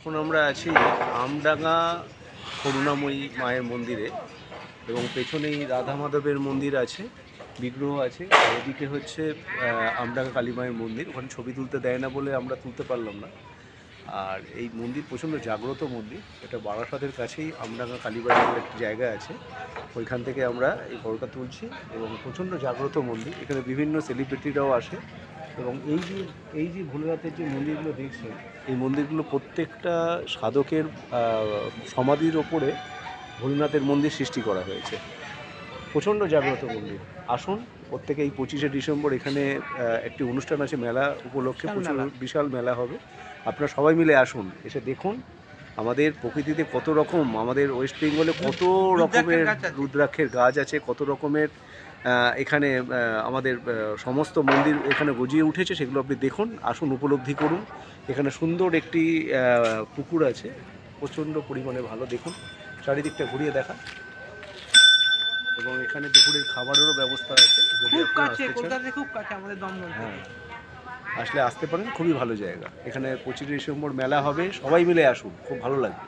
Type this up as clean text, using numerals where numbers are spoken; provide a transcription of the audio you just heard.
এখন আমরা আছি আমডাঙ্গা করুণাময়ী মায়ের মন্দিরে এবং পেছনেই রাধা মাধবের মন্দির আছে, বিগ্রহ আছে। আর এদিকে হচ্ছে আমডাঙ্গা কালী মায়ের মন্দির। ওখানে ছবি তুলতে দেয় না বলে আমরা তুলতে পারলাম না। আর এই মন্দির প্রচণ্ড জাগ্রত মন্দির। এটা বারাসাতের কাছেই আমডাঙ্গা কালীবাড়ি বলে একটি জায়গা আছে, ওইখান থেকে আমরা এই ফটোটা তুলছি এবং প্রচণ্ড জাগ্রত মন্দির। এখানে বিভিন্ন সেলিব্রিটিরাও আসে এবং এই যে ভোলেনাথের যে মন্দিরগুলো দেখছেন, এই মন্দিরগুলো প্রত্যেকটা সাধকের সমাধির ওপরে ভোলেনাথের মন্দির সৃষ্টি করা হয়েছে। প্রচণ্ড জাগ্রত মন্দির। আসুন প্রত্যেকে এই 25শে ডিসেম্বর এখানে একটি অনুষ্ঠান আছে, মেলা উপলক্ষে প্রচুর বিশাল মেলা হবে। আপনারা সবাই মিলে আসুন, এসে দেখুন আমাদের প্রকৃতিতে কত রকম, আমাদের ওয়েস্ট বেঙ্গলে কত রকমের রুদ্রাক্ষের গাছ আছে, কত রকমের এখানে আমাদের সমস্ত মন্দির এখানে গজিয়ে উঠেছে। সেগুলো আপনি দেখুন, আসুন, উপলব্ধি করুন। এখানে সুন্দর একটি পুকুর আছে, প্রচণ্ড পরিমাণে ভালো। দেখুন চারিদিকটা ঘুরিয়ে দেখা, এবং এখানে দুপুরের খাবারেরও ব্যবস্থা আছে। যদি আপনারা হ্যাঁ আসলে আসতে পারেন, খুবই ভালো জায়গা। এখানে 25শে ডিসেম্বর মেলা হবে, সবাই মিলে আসুন, খুব ভালো লাগবে।